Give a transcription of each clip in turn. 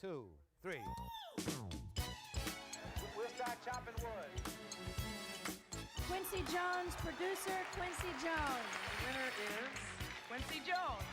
2, 3. We'll start chopping wood. Quincy Jones, producer Quincy Jones. The winner is Quincy Jones.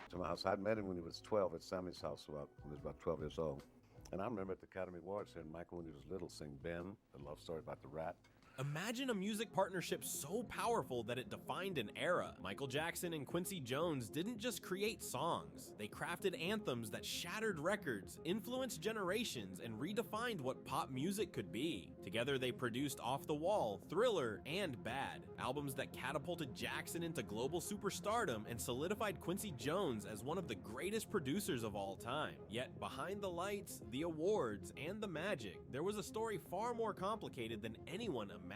To my house. I'd met him when he was 12 at Sammy's house, when he was about 12 years old. And I remember at the Academy Awards hearing Michael, when he was little, sing Ben, the love story about the rat. Imagine a music partnership so powerful that it defined an era. Michael Jackson and Quincy Jones didn't just create songs. They crafted anthems that shattered records, influenced generations, and redefined what pop music could be. Together, they produced Off the Wall, Thriller, and Bad, albums that catapulted Jackson into global superstardom and solidified Quincy Jones as one of the greatest producers of all time. Yet, behind the lights, the awards, and the magic, there was a story far more complicated than anyone imagined.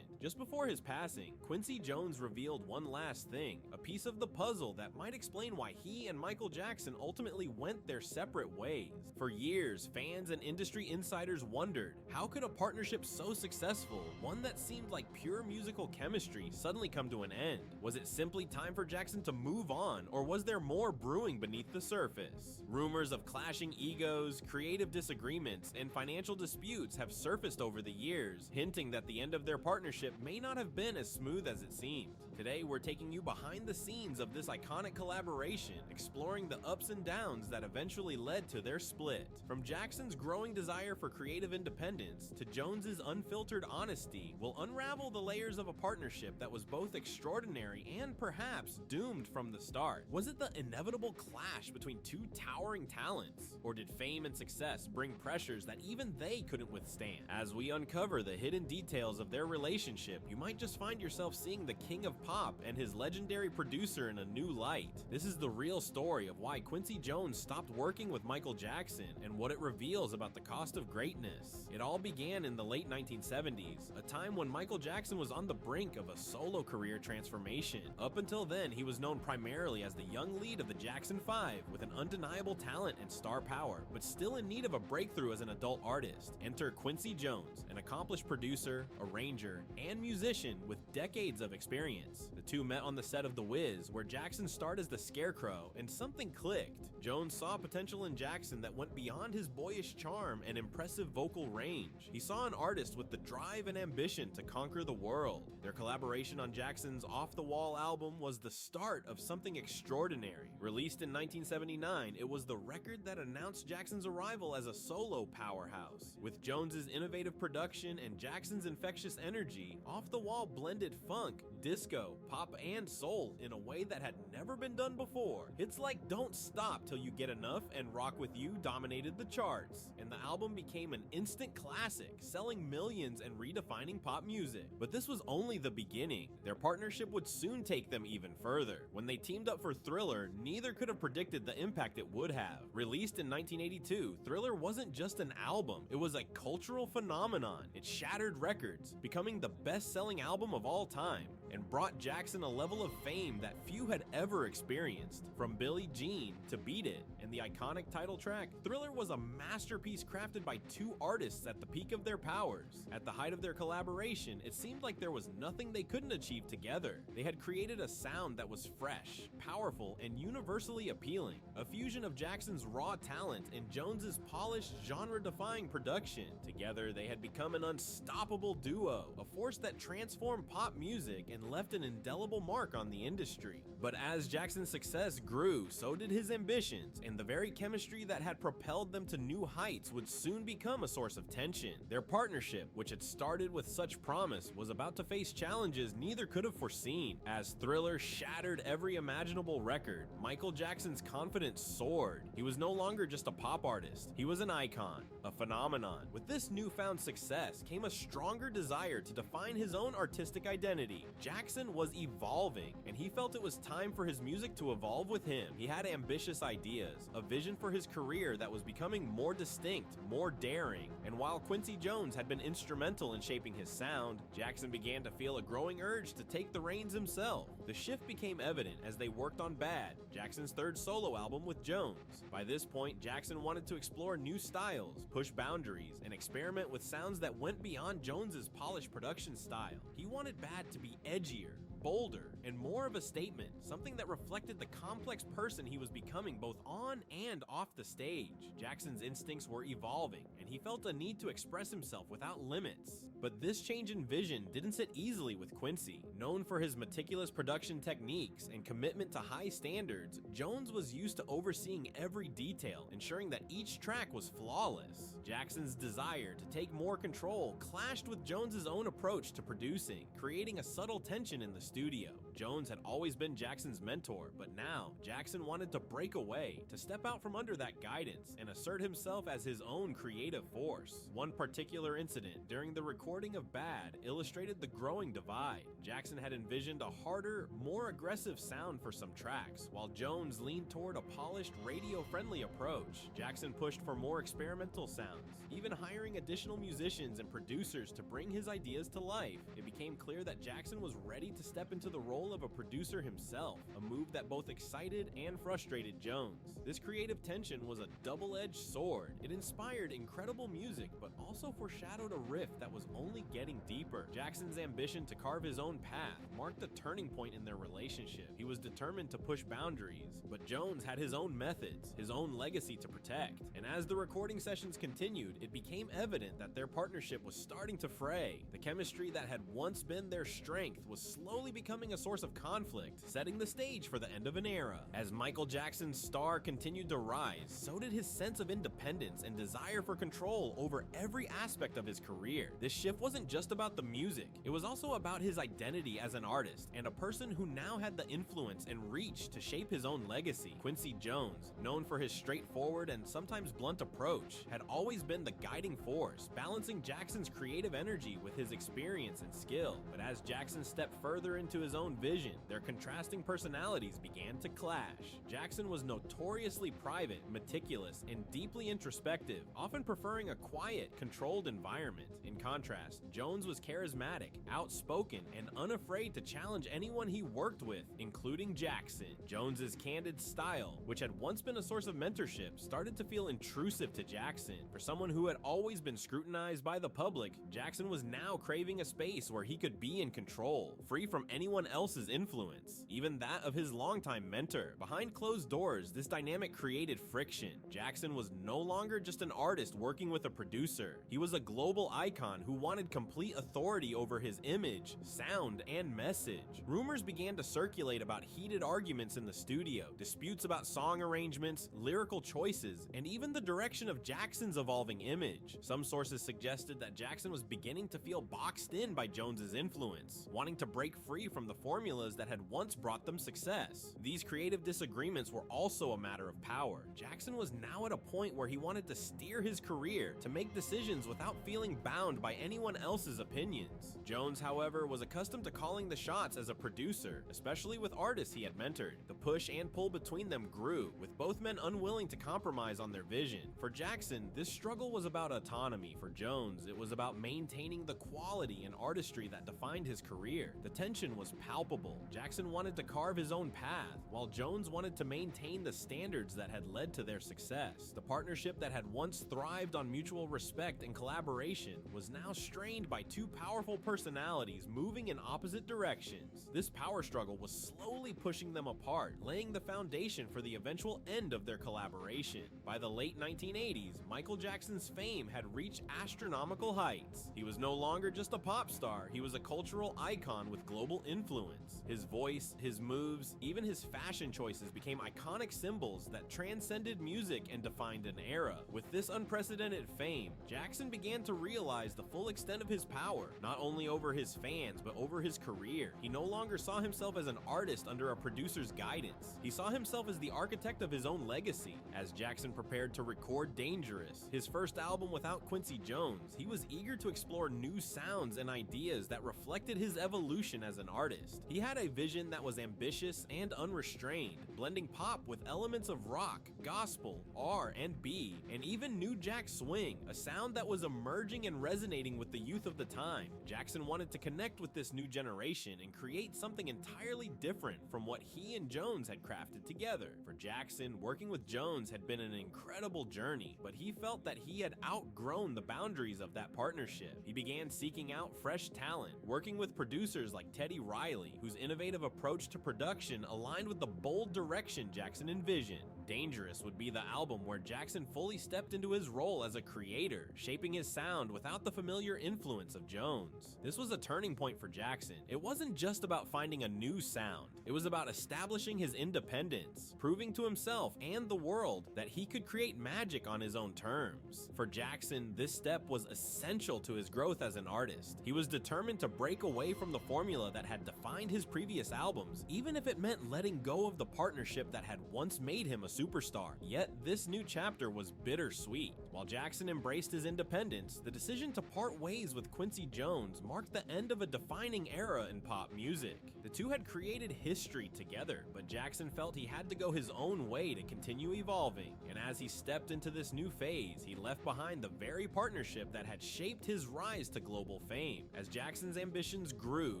Just before his passing, Quincy Jones revealed one last thing, a piece of the puzzle that might explain why he and Michael Jackson ultimately went their separate ways. For years, fans and industry insiders wondered, how could a partnership so successful, one that seemed like pure musical chemistry, suddenly come to an end? Was it simply time for Jackson to move on, or was there more brewing beneath the surface? Rumors of clashing egos, creative disagreements, and financial disputes have surfaced over the years, hinting that the end of their partnership may not have been as smooth as it seemed. Today, we're taking you behind the scenes of this iconic collaboration, exploring the ups and downs that eventually led to their split. From Jackson's growing desire for creative independence to Jones's unfiltered honesty, we'll unravel the layers of a partnership that was both extraordinary and perhaps doomed from the start. Was it the inevitable clash between two towering talents? Or did fame and success bring pressures that even they couldn't withstand? As we uncover the hidden details of their relationship, you might just find yourself seeing the king of pop and his legendary producer in a new light. This is the real story of why Quincy Jones stopped working with Michael Jackson and what it reveals about the cost of greatness. It all began in the late 1970s, a time when Michael Jackson was on the brink of a solo career transformation. Up until then, he was known primarily as the young lead of the Jackson 5 with an undeniable talent and star power, but still in need of a breakthrough as an adult artist. Enter Quincy Jones, an accomplished producer, arranger, and musician with decades of experience. The two met on the set of The Wiz, where Jackson starred as the Scarecrow, and something clicked. Jones saw potential in Jackson that went beyond his boyish charm and impressive vocal range. He saw an artist with the drive and ambition to conquer the world. Their collaboration on Jackson's Off the Wall album was the start of something extraordinary. Released in 1979, it was the record that announced Jackson's arrival as a solo powerhouse. With Jones's innovative production and Jackson's infectious energy, Off the Wall blended funk, disco, pop, and soul in a way that had never been done before. Hits like Don't Stop Till You Get Enough and Rock With You dominated the charts, and the album became an instant classic, selling millions and redefining pop music. But this was only the beginning. Their partnership would soon take them even further. When they teamed up for Thriller, neither could have predicted the impact it would have. Released in 1982, Thriller wasn't just an album, it was a cultural phenomenon. It shattered records, becoming the best-selling album of all time, and brought Jackson a level of fame that few had ever experienced. From Billie Jean to Beat It and the iconic title track, Thriller was a masterpiece crafted by two artists at the peak of their powers. At the height of their collaboration, it seemed like there was nothing they couldn't achieve together. They had created a sound that was fresh, powerful, and universally appealing, a fusion of Jackson's raw talent and Jones's polished, genre-defying production. Together, they had become an unstoppable duo, a force that transformed pop music and left an indelible mark on the industry. But as Jackson's success grew, so did his ambitions, and the very chemistry that had propelled them to new heights would soon become a source of tension. Their partnership, which had started with such promise, was about to face challenges neither could have foreseen. As Thriller shattered every imaginable record, Michael Jackson's confidence soared. He was no longer just a pop artist, he was an icon, a phenomenon. With this newfound success came a stronger desire to define his own artistic identity. Jackson was evolving, and he felt it was time for his music to evolve with him. He had ambitious ideas, a vision for his career that was becoming more distinct, more daring, and while Quincy Jones had been instrumental in shaping his sound, Jackson began to feel a growing urge to take the reins himself. The shift became evident as they worked on Bad, Jackson's third solo album with Jones. By this point, Jackson wanted to explore new styles, push boundaries, and experiment with sounds that went beyond Jones's polished production style. He wanted Bad to be edgier, bolder, and more of a statement, something that reflected the complex person he was becoming both on and off the stage. Jackson's instincts were evolving, and he felt a need to express himself without limits. But this change in vision didn't sit easily with Quincy. Known for his meticulous production techniques and commitment to high standards, Jones was used to overseeing every detail, ensuring that each track was flawless. Jackson's desire to take more control clashed with Jones's own approach to producing, creating a subtle tension in the studio. Jones had always been Jackson's mentor, but now Jackson wanted to break away, to step out from under that guidance and assert himself as his own creative force. One particular incident during the recording of Bad illustrated the growing divide. Jackson had envisioned a harder, more aggressive sound for some tracks, while Jones leaned toward a polished, radio-friendly approach. Jackson pushed for more experimental sounds, even hiring additional musicians and producers to bring his ideas to life. It became clear that Jackson was ready to step into the role of a producer himself, a move that both excited and frustrated Jones. This creative tension was a double-edged sword. It inspired incredible music, but also foreshadowed a rift that was only getting deeper. Jackson's ambition to carve his own path marked a turning point in their relationship. He was determined to push boundaries, but Jones had his own methods, his own legacy to protect. And as the recording sessions continued, it became evident that their partnership was starting to fray. The chemistry that had once been their strength was slowly becoming a source of conflict, setting the stage for the end of an era. As Michael Jackson's star continued to rise, so did his sense of independence and desire for control over every aspect of his career. This shift wasn't just about the music, it was also about his identity as an artist and a person who now had the influence and reach to shape his own legacy. Quincy Jones, known for his straightforward and sometimes blunt approach, had always been the guiding force, balancing Jackson's creative energy with his experience and skill. But as Jackson stepped further into his own vision, their contrasting personalities began to clash. Jackson was notoriously private, meticulous, and deeply introspective, often preferring a quiet, controlled environment. In contrast, Jones was charismatic, outspoken, and unafraid to challenge anyone he worked with, including Jackson. Jones's candid style, which had once been a source of mentorship, started to feel intrusive to Jackson. For someone who had always been scrutinized by the public, Jackson was now craving a space where he could be in control, free from anyone else's influence, even that of his longtime mentor. Behind closed doors, this dynamic created friction. Jackson was no longer just an artist working with a producer. He was a global icon who wanted complete authority over his image, sound, and message. Rumors began to circulate about heated arguments in the studio, disputes about song arrangements, lyrical choices, and even the direction of Jackson's evolving image. Some sources suggested that Jackson was beginning to feel boxed in by Jones's influence, wanting to break free from the formulas that had once brought them success. These creative disagreements were also a matter of power. Jackson was now at a point where he wanted to steer his career, to make decisions without feeling bound by anyone else's opinions. Jones, however, was accustomed to calling the shots as a producer, especially with artists he had mentored. The push and pull between them grew, with both men unwilling to compromise on their vision. For Jackson, this struggle was about autonomy. For Jones, it was about maintaining the quality and artistry that defined his career. The tension was palpable. Jackson wanted to carve his own path, while Jones wanted to maintain the standards that had led to their success. The partnership that had once thrived on mutual respect and collaboration was now strained by two powerful personalities moving in opposite directions. This power struggle was slowly pushing them apart, laying the foundation for the eventual end of their collaboration. By the late 1980s, Michael Jackson's fame had reached astronomical heights. He was no longer just a pop star, he was a cultural icon with global influence. His voice, his moves, even his fashion choices became iconic symbols that transcended music and defined an era. With this unprecedented fame, Jackson began to realize the full extent of his power, not only over his fans, but over his career. He no longer saw himself as an artist under a producer's guidance. He saw himself as the architect of his own legacy. As Jackson prepared to record Dangerous, his first album without Quincy Jones, he was eager to explore new sounds and ideas that reflected his evolution as an artist. He had a vision that was ambitious and unrestrained, blending pop with elements of rock, gospel, R&B, and even New Jack Swing, a sound that was emerging and resonating with the youth of the time. Jackson wanted to connect with this new generation and create something entirely different from what he and Jones had crafted together. For Jackson, working with Jones had been an incredible journey, but he felt that he had outgrown the boundaries of that partnership. He began seeking out fresh talent, working with producers like Teddy Riley, whose innovative approach to production aligned with the bold direction Jackson envisioned. Dangerous would be the album where Jackson fully stepped into his role as a creator, shaping his sound without the familiar influence of Jones. This was a turning point for Jackson. It wasn't just about finding a new sound. It was about establishing his independence, proving to himself and the world that he could create magic on his own terms. For Jackson, this step was essential to his growth as an artist. He was determined to break away from the formula that had defined his previous albums, even if it meant letting go of the partnership that had once made him a superstar. Yet this new chapter was bittersweet. While Jackson embraced his independence, the decision to part ways with Quincy Jones marked the end of a defining era in pop music. The two had created history together, but Jackson felt he had to go his own way to continue evolving. And as he stepped into this new phase, he left behind the very partnership that had shaped his rise to global fame. As Jackson's ambitions grew,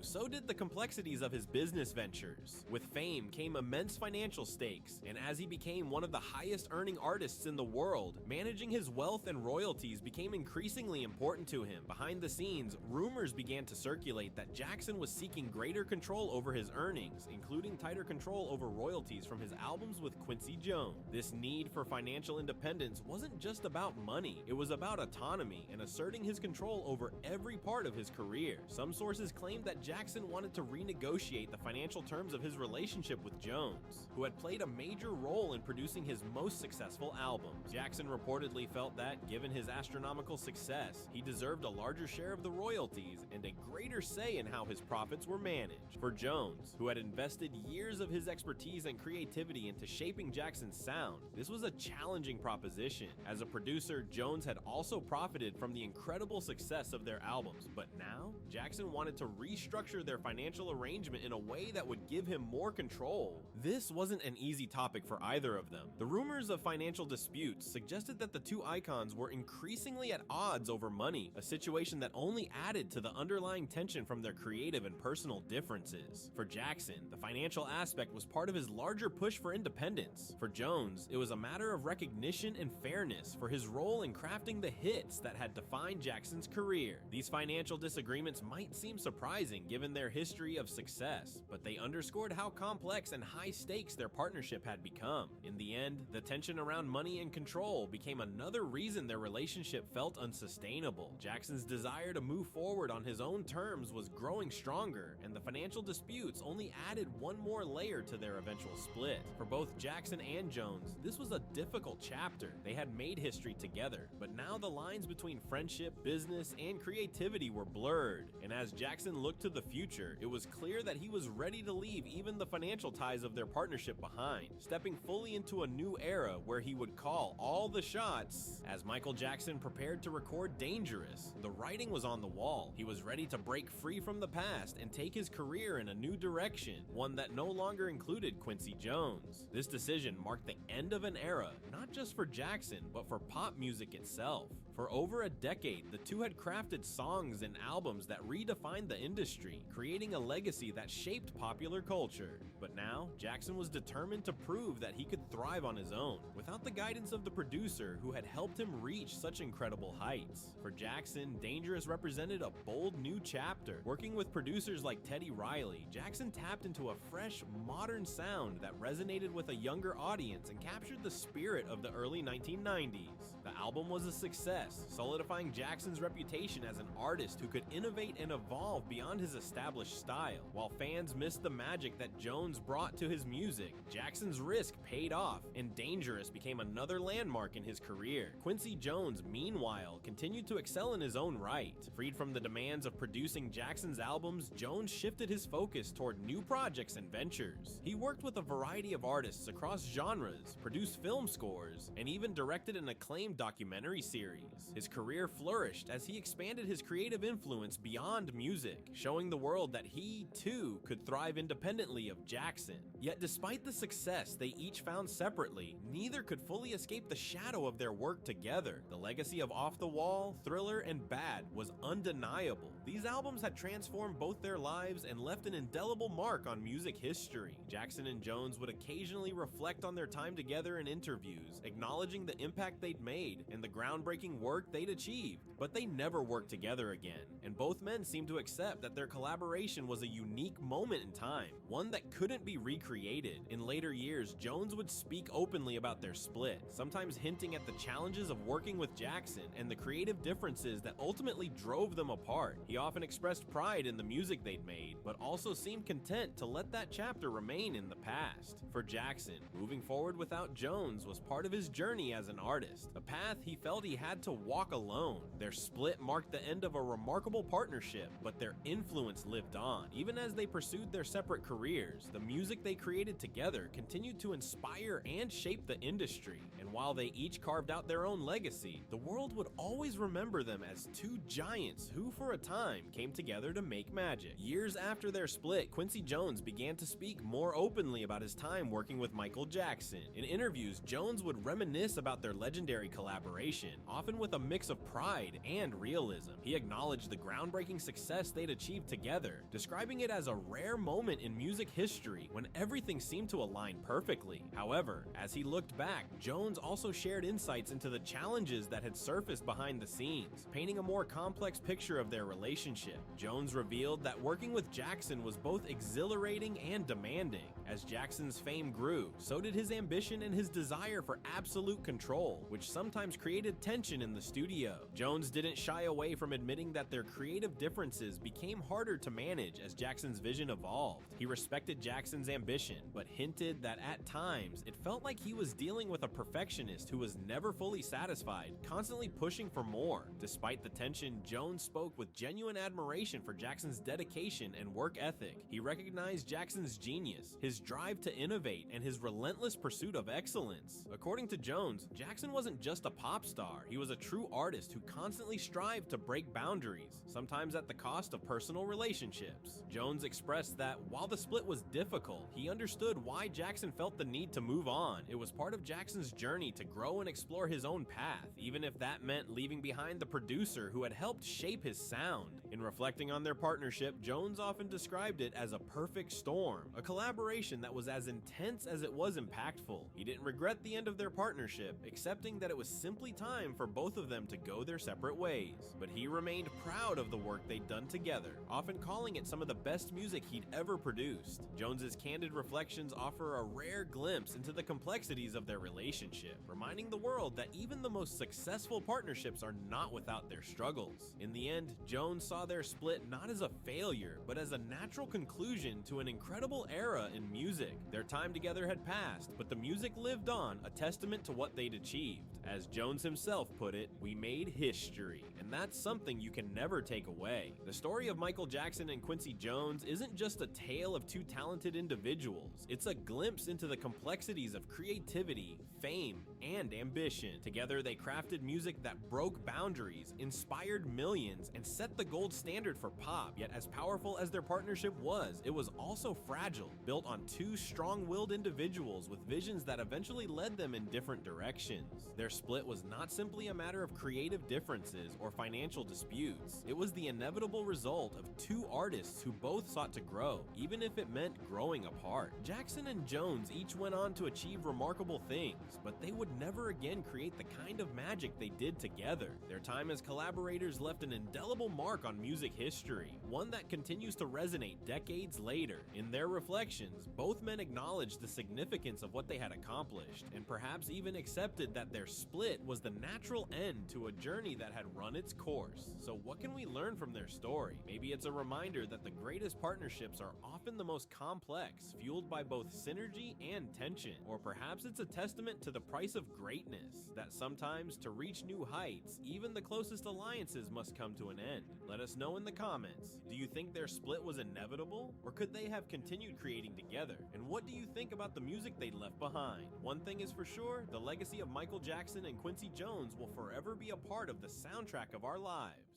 so did the complexities of his business ventures. With fame came immense financial stakes, and as he became one of the highest earning artists in the world, managing his wealth and royalties became increasingly important to him. Behind the scenes, rumors began to circulate that Jackson was seeking greater control over his earnings, including tighter control over royalties from his albums with Quincy Jones. This need for financial independence wasn't just about money, it was about autonomy and asserting his control over every part of his career. Some sources claimed that Jackson wanted to renegotiate the financial terms of his relationship with Jones, who had played a major role in producing his most successful albums. Jackson reportedly felt that, given his astronomical success, he deserved a larger share of the royalties and a greater say in how his profits were managed. For Jones, who had invested years of his expertise and creativity into shaping Jackson's sound, this was a challenging proposition. As a producer, Jones had also profited from the incredible success of their albums, but now, Jackson wanted to restructure their financial arrangement in a way that would give him more control. This wasn't an easy topic for either of them. The rumors of financial disputes suggested that the two icons were increasingly at odds over money, a situation that only added to the underlying tension from their creative and personal differences. For Jackson, the financial aspect was part of his larger push for independence. For Jones, it was a matter of recognition and fairness for his role in crafting the hits that had defined Jackson's career. These financial disagreements might seem surprising given their history of success, but they underscored how complex and high stakes their partnership had become. In the end, the tension around money and control became another reason their relationship felt unsustainable. Jackson's desire to move forward on his own terms was growing stronger, and the financial disputes only added one more layer to their eventual split. For both Jackson and Jones, this was a difficult chapter. They had made history together, but now the lines between friendship, business, and creativity were blurred. And as Jackson looked to the future, it was clear that he was ready to leave even the financial ties of their partnership behind, stepping fully into a new era where he would call all the shots. As Michael Jackson prepared to record Dangerous, the writing was on the wall. He was ready to break free from the past and take his career in a new direction, one that no longer included Quincy Jones. This decision marked the end of an era, not just for Jackson, but for pop music itself. For over a decade, the two had crafted songs and albums that redefined the industry, creating a legacy that shaped popular culture. But now, Jackson was determined to prove that he could thrive on his own, without the guidance of the producer who had helped him reach such incredible heights. For Jackson, Dangerous represented a bold new chapter. Working with producers like Teddy Riley, Jackson tapped into a fresh, modern sound that resonated with a younger audience and captured the spirit of the early 1990s. The album was a success, solidifying Jackson's reputation as an artist who could innovate and evolve beyond his established style. While fans missed the magic that Jones brought to his music, Jackson's risk paid off, and Dangerous became another landmark in his career. Quincy Jones, meanwhile, continued to excel in his own right. Freed from the demands of producing Jackson's albums, Jones shifted his focus toward new projects and ventures. He worked with a variety of artists across genres, produced film scores, and even directed an acclaimed documentary series. His career flourished as he expanded his creative influence beyond music, showing the world that he, too, could thrive independently of Jackson. Yet despite the success they each found separately, neither could fully escape the shadow of their work together. The legacy of Off the Wall, Thriller, and Bad was undeniable. These albums had transformed both their lives and left an indelible mark on music history. Jackson and Jones would occasionally reflect on their time together in interviews, acknowledging the impact they'd made made and the groundbreaking work they'd achieved. But they never worked together again, and both men seemed to accept that their collaboration was a unique moment in time, one that couldn't be recreated. In later years, Jones would speak openly about their split, sometimes hinting at the challenges of working with Jackson and the creative differences that ultimately drove them apart. He often expressed pride in the music they'd made, but also seemed content to let that chapter remain in the past. For Jackson, moving forward without Jones was part of his journey as an artist, a path he felt he had to walk alone. Their split marked the end of a remarkable partnership, but their influence lived on. Even as they pursued their separate careers, the music they created together continued to inspire and shape the industry. And while they each carved out their own legacy, the world would always remember them as two giants who, for a time, came together to make magic. Years after their split, Quincy Jones began to speak more openly about his time working with Michael Jackson. In interviews, Jones would reminisce about their legendary collaboration, often with a mix of pride and realism. He acknowledged the groundbreaking success they'd achieved together, describing it as a rare moment in music history when everything seemed to align perfectly. However, as he looked back, Jones also shared insights into the challenges that had surfaced behind the scenes, painting a more complex picture of their relationship. Jones revealed that working with Jackson was both exhilarating and demanding. As Jackson's fame grew, so did his ambition and his desire for absolute control, which sometimes created tension in the studio. Jones didn't shy away from admitting that their creative differences became harder to manage as Jackson's vision evolved. He respected Jackson's ambition, but hinted that at times it felt like he was dealing with a perfectionist who was never fully satisfied, constantly pushing for more. Despite the tension, Jones spoke with genuine admiration for Jackson's dedication and work ethic. He recognized Jackson's genius, his drive to innovate, and his relentless pursuit of excellence. According to Jones, Jackson wasn't just a pop star, he was a true artist who constantly strived to break boundaries, sometimes at the cost of personal relationships. Jones expressed that while the split was difficult, he understood why Jackson felt the need to move on. It was part of Jackson's journey to grow and explore his own path, even if that meant leaving behind the producer who had helped shape his sound. In reflecting on their partnership, Jones often described it as a perfect storm, a collaboration that was as intense as it was impactful. He didn't regret the end of their partnership, accepting that it was simply time for both of them to go their separate ways. But he remained proud of the work they'd done together, often calling it some of the best music he'd ever produced. Jones's candid reflections offer a rare glimpse into the complexities of their relationship, reminding the world that even the most successful partnerships are not without their struggles. In the end, Jones saw their split not as a failure, but as a natural conclusion to an incredible era in music. Their time together had passed, but the music lived on, a testament to what they'd achieved. As Jones himself put it, "We made history," and that's something you can never take away. The story of Michael Jackson and Quincy Jones isn't just a tale of two talented individuals, it's a glimpse into the complexities of creativity, fame, and ambition. Together they crafted music that broke boundaries, inspired millions, and set the gold standard for pop. Yet as powerful as their partnership was, it was also fragile, built on two strong-willed individuals with visions that eventually led them in different directions. Their split was not simply a matter of creative differences or financial disputes. It was the inevitable result of two artists who both sought to grow, even if it meant growing apart. Jackson and Jones each went on to achieve remarkable things, but they would never again create the kind of magic they did together. Their time as collaborators left an indelible mark on music history, one that continues to resonate decades later. In their reflections, both men acknowledged the significance of what they had accomplished, and perhaps even accepted that their split was the natural end to a journey that had run its course. So what can we learn from their story? Maybe it's a reminder that the greatest partnerships are often the most complex, fueled by both synergy and tension. Or perhaps it's a testament to the price of greatness, that sometimes to reach new heights, even the closest alliances must come to an end. Let us know in the comments. Do you think their split was inevitable? Or could they have continued creating together? And what do you think about the music they left behind? One thing is for sure, the legacy of Michael Jackson and Quincy Jones will forever be a part of the soundtrack of our lives.